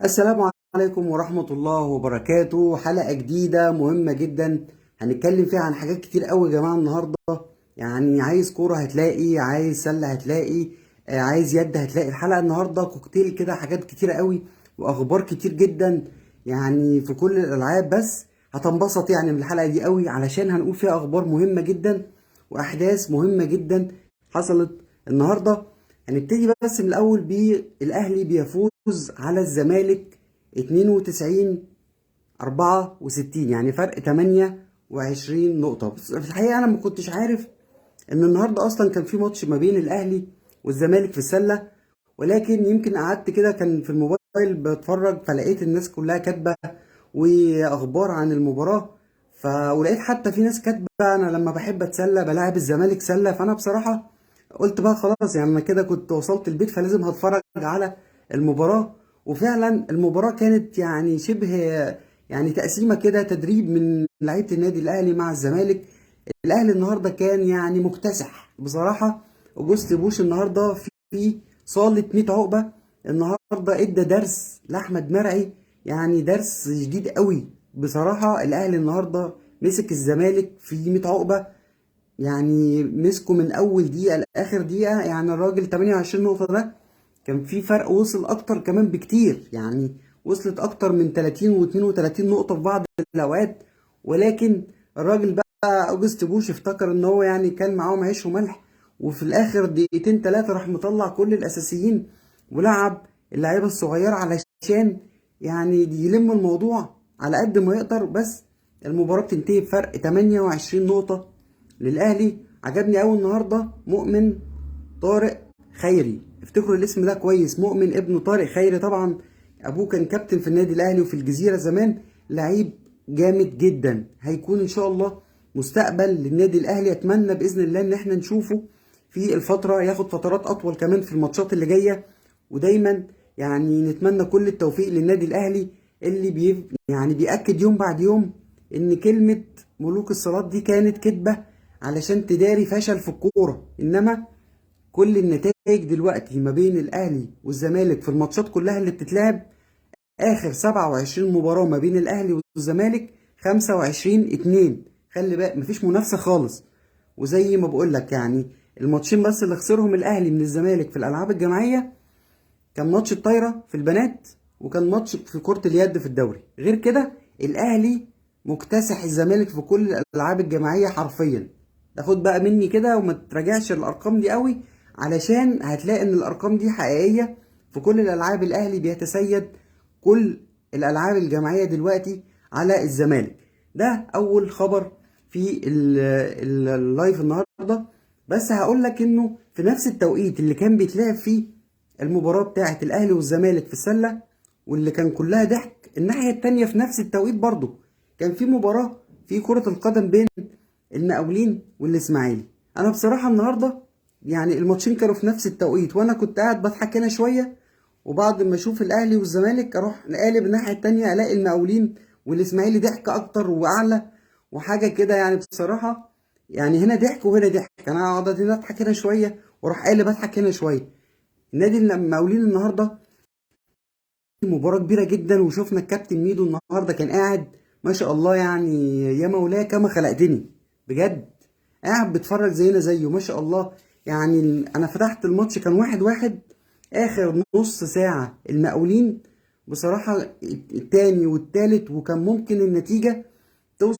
السلام عليكم ورحمة الله وبركاته. حلقة جديدة مهمة جدا هنتكلم فيها عن حاجات كتير قوي يا جماعة النهاردة. يعني عايز كورة هتلاقي، عايز سلة هتلاقي، عايز يد هتلاقي. الحلقة النهاردة كوكتيل كده، حاجات كتير قوي واخبار كتير جدا يعني في كل الالعاب. بس هتنبسط يعني من الحلقة دي قوي علشان هنقول فيها اخبار مهمة جدا واحداث مهمة جدا حصلت النهاردة. هنبتدي بس من الاول بالاهلي بيفوز على الزمالك 92 64، يعني فرق 28 نقطة. بس في الحقيقة انا ما كنتش عارف ان النهارده اصلا كان في ماتش ما بين الاهلي والزمالك في السلة، ولكن يمكن قعدت كده كان في الموبايل بتفرج فلقيت الناس كلها كاتبة واخبار عن المباراة. ولقيت حتى في ناس كاتبة انا لما بحب اتسلى بلاعب الزمالك سلة. فانا بصراحة قلت بقى خلاص، يعني انا كده كنت وصلت البيت فلازم هتفرج على المباراة. وفعلا المباراة كانت يعني شبه يعني تقسيمة كده، تدريب من لعيبة النادي الأهلي مع الزمالك. الأهلي النهاردة كان يعني مكتسح بصراحة. أوجوست بوش النهاردة في صالة 100 عقبة النهاردة ادى درس لأحمد مرعي، يعني درس جديد قوي بصراحة. الأهلي النهاردة مسك الزمالك في 100 عقبة، يعني مسكوا من اول دقيقه لاخر دقيقه. يعني الراجل 28 نقطه ده كان في فرق وصل اكتر كمان بكتير، يعني وصلت اكتر من 30 و32 نقطه في بعض الاوقات. ولكن الراجل بقى اوجست بوش افتكر ان هو يعني كان معاهم عيش وملح، وفي الاخر دقيقتين ثلاثه راح مطلع كل الاساسيين ولعب اللعيبه الصغيره علشان يعني يلم الموضوع على قد ما يقدر. بس المباراه بتنتهي بفرق 28 نقطه للاهلي. عجبني قوي النهارده مؤمن طارق خيري، افتكروا الاسم ده كويس، مؤمن ابن طارق خيري. طبعا ابوه كان كابتن في النادي الاهلي وفي الجزيره زمان، لعيب جامد جدا، هيكون ان شاء الله مستقبل للنادي الاهلي. اتمنى باذن الله ان احنا نشوفه في الفتره، ياخد فترات اطول كمان في الماتشات اللي جايه. ودايما يعني نتمنى كل التوفيق للنادي الاهلي اللي يعني بيأكد يوم بعد يوم ان كلمه ملوك الصالات دي كانت كذبه علشان تداري فشل في الكوره. انما كل النتائج دلوقتي ما بين الاهلي والزمالك في الماتشات كلها اللي بتتلعب، اخر 27 مباراة ما بين الاهلي والزمالك 25-2. خلي بالك مفيش منافسة خالص. وزي ما بقول لك يعني الماتشين بس اللي خسرهم الاهلي من الزمالك في الالعاب الجماعية كان ماتش الطايرة في البنات، وكان ماتش في كرة اليد في الدوري. غير كده الاهلي مكتسح الزمالك في كل الالعاب الجماعية حرفيا. تاخد بقى مني كده وما تراجعش الارقام دي قوي، علشان هتلاقي ان الارقام دي حقيقية. في كل الالعاب الاهلي بيتسيد كل الالعاب الجماعية دلوقتي على الزمالك. ده اول خبر في اللايف النهارده. بس هقول لك انه في نفس التوقيت اللي كان بيتلعب فيه المباراة بتاعة الأهلي والزمالك في السلة واللي كان كلها ضحك، الناحية التانية في نفس التوقيت برضو كان في مباراة في كرة القدم بين المقاولين والإسماعيلي. أنا بصراحة النهاردة يعني الماتشين كانوا في نفس التوقيت، وأنا كنت قاعد بضحك هنا شوية، وبعد ما أشوف الأهلي والزمالك أروح قالب الناحية التانية ألاقي المقاولين والإسماعيلي ضحك أكتر وأعلى وحاجة كده. يعني بصراحة يعني هنا ضحك وهنا ضحك، أنا أقعد هنا أضحك هنا شوية وأروح قالب أضحك هنا شوية. النادي المقاولين النهارده مباراة كبيرة جدا، وشفنا الكابتن ميدو النهارده كان قاعد ما شاء الله، يعني يا مولاي كما خلقتني بجد، قاعد بيتفرج زينا زيه ما شاء الله. يعني انا فتحت الماتش كان 1-1، اخر نص ساعة المقاولين بصراحة التاني والتالت، وكان ممكن النتيجة توصل.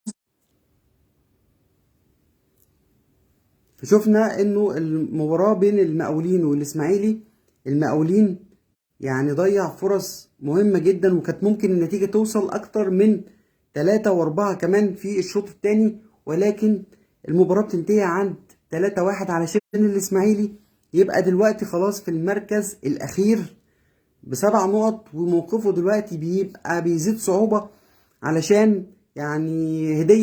شفنا انه المباراة بين المقاولين والاسماعيلي، المقاولين يعني ضيع فرص مهمة جدا، وكانت ممكن النتيجة توصل أكتر من 3 و4 كمان في الشوط الثاني. ولكن المباراة بتنتهي عند 3-1 علشان الإسماعيلي يبقى دلوقتي خلاص في المركز الأخير ب7 نقط، وموقفه دلوقتي بيبقى بيزيد صعوبة علشان يعني هدية